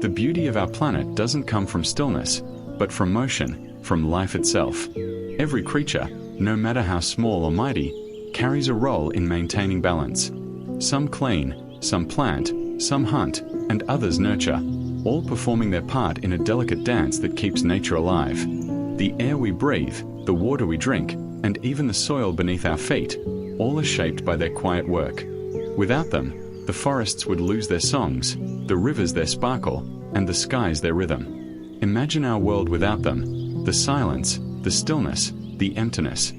The beauty of our planet doesn't come from stillness, but from motion, from life itself. Every creature, no matter how small or mighty, carries a role in maintaining balance. Some clean, some plant, some hunt, and others nurture, all performing their part in a delicate dance that keeps nature alive. The air we breathe, the water we drink, and even the soil beneath our feet, all are shaped by their quiet work. Without them, the forests would lose their songs, the rivers their sparkle, and the skies their rhythm. Imagine our world without them: the silence, the stillness, the emptiness.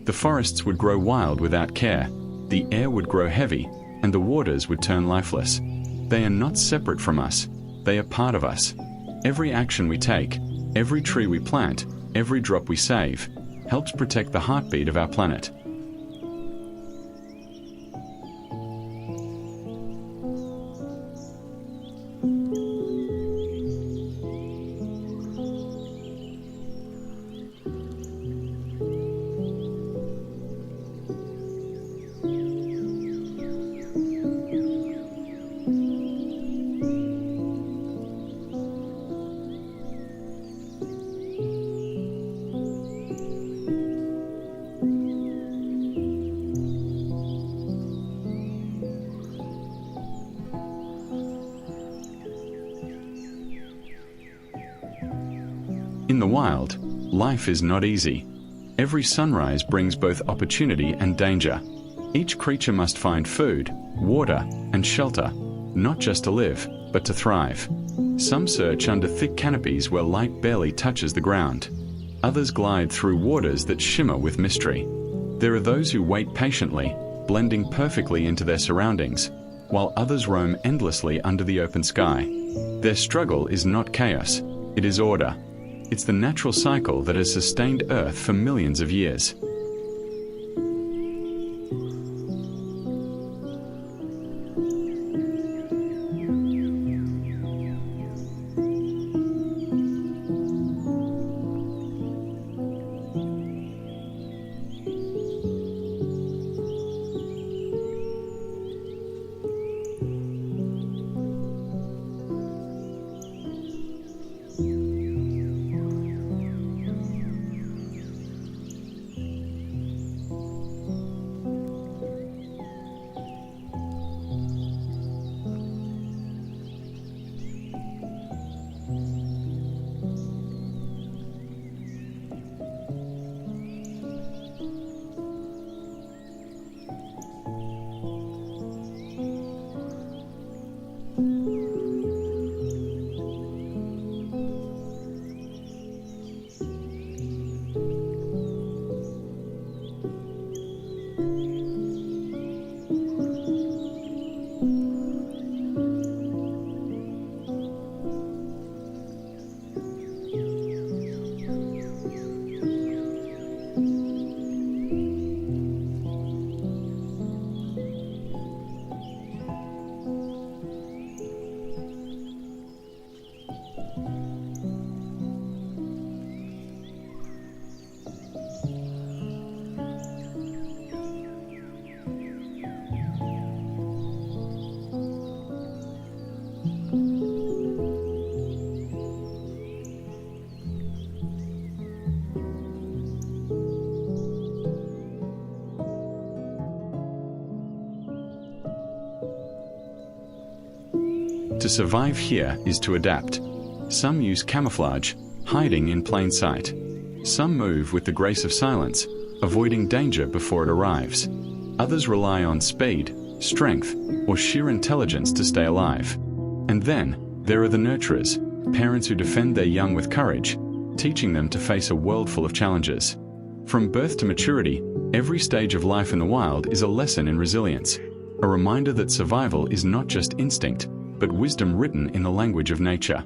The forests would grow wild without care, the air would grow heavy, and the waters would turn lifeless. They are not separate from us, they are part of us. Every action we take, every tree we plant, every drop we save, helps protect the heartbeat of our planet. In the wild, life is not easy. Every sunrise brings both opportunity and danger. Each creature must find food, water, and shelter, not just to live, but to thrive. Some search under thick canopies where light barely touches the ground. Others glide through waters that shimmer with mystery. There are those who wait patiently, blending perfectly into their surroundings, while others roam endlessly under the open sky. Their struggle is not chaos, it is order. It's the natural cycle that has sustained Earth for millions of years. To survive here is to adapt. Some use camouflage, hiding in plain sight. Some move with the grace of silence, avoiding danger before it arrives. Others rely on speed, strength, or sheer intelligence to stay alive. And then, there are the nurturers, parents who defend their young with courage, teaching them to face a world full of challenges. From birth to maturity, every stage of life in the wild is a lesson in resilience, a reminder that survival is not just instinct, but wisdom written in the language of nature.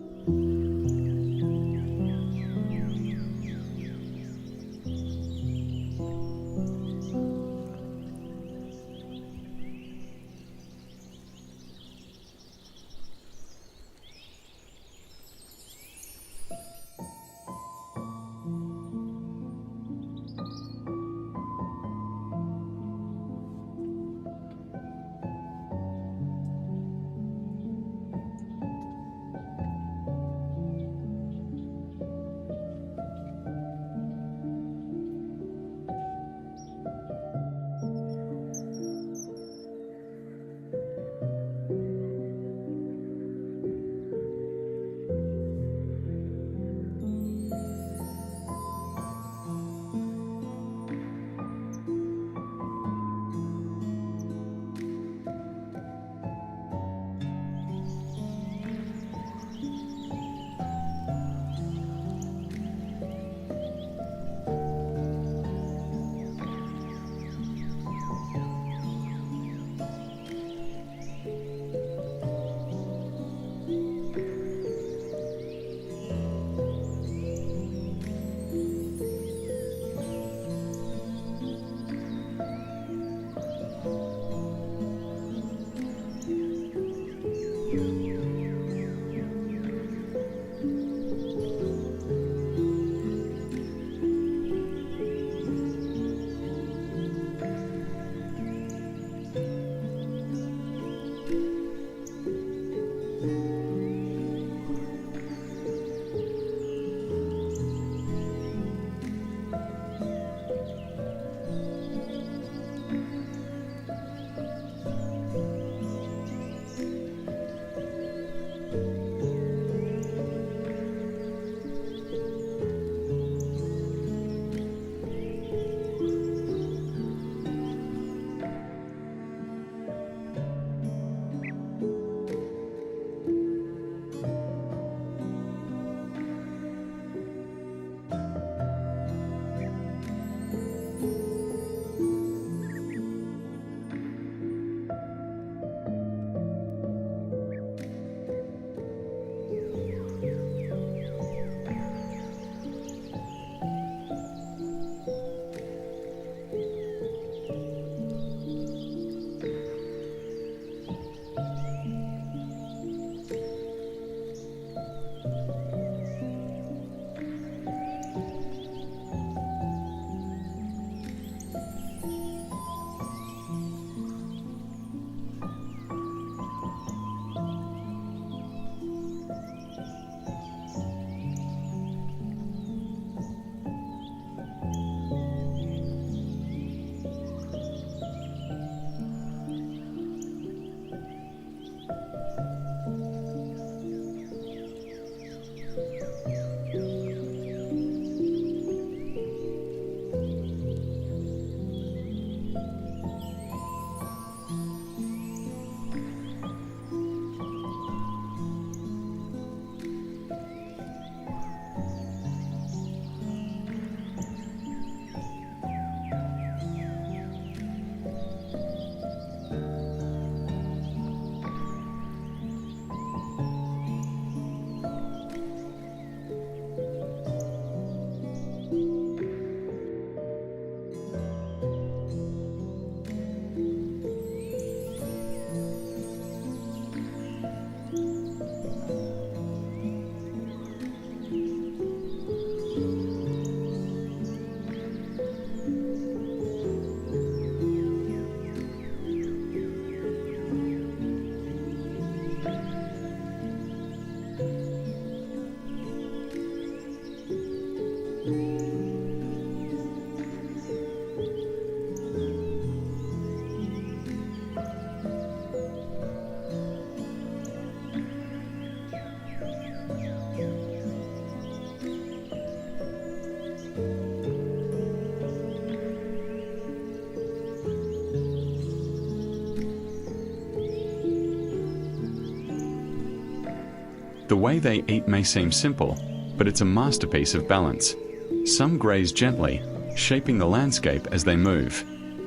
The way they eat may seem simple, but it's a masterpiece of balance. Some graze gently, shaping the landscape as they move.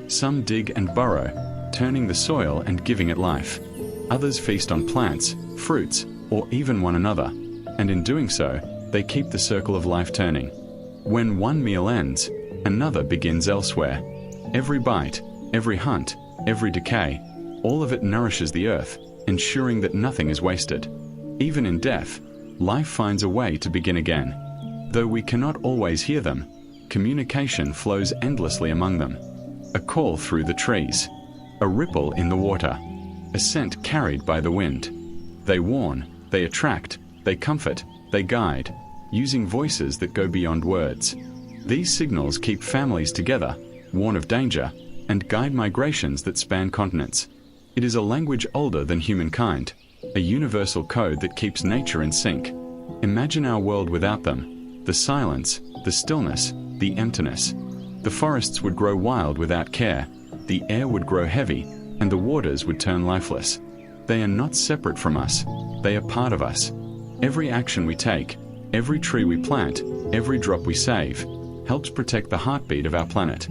Some dig and burrow, turning the soil and giving it life. Others feast on plants, fruits, or even one another, and in doing so, they keep the circle of life turning. When one meal ends, another begins elsewhere. Every bite, every hunt, every decay, all of it nourishes the earth, ensuring that nothing is wasted. Even in death, life finds a way to begin again. Though we cannot always hear them, communication flows endlessly among them. A call through the trees, a ripple in the water, a scent carried by the wind. They warn, they attract, they comfort, they guide, using voices that go beyond words. These signals keep families together, warn of danger, and guide migrations that span continents. It is a language older than humankind, a universal code that keeps nature in sync. Imagine our world without them: the silence, the stillness, the emptiness. The forests would grow wild without care, the air would grow heavy, and the waters would turn lifeless. They are not separate from us, they are part of us. Every action we take, every tree we plant, every drop we save, helps protect the heartbeat of our planet.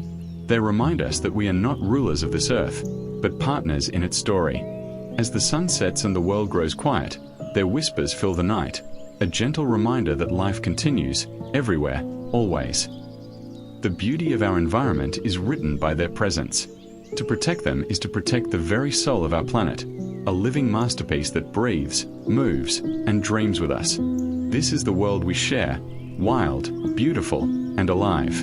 They remind us that we are not rulers of this earth, but partners in its story. As the sun sets and the world grows quiet, their whispers fill the night, a gentle reminder that life continues, everywhere, always. The beauty of our environment is written by their presence. To protect them is to protect the very soul of our planet, a living masterpiece that breathes, moves, and dreams with us. This is the world we share, wild, beautiful, and alive.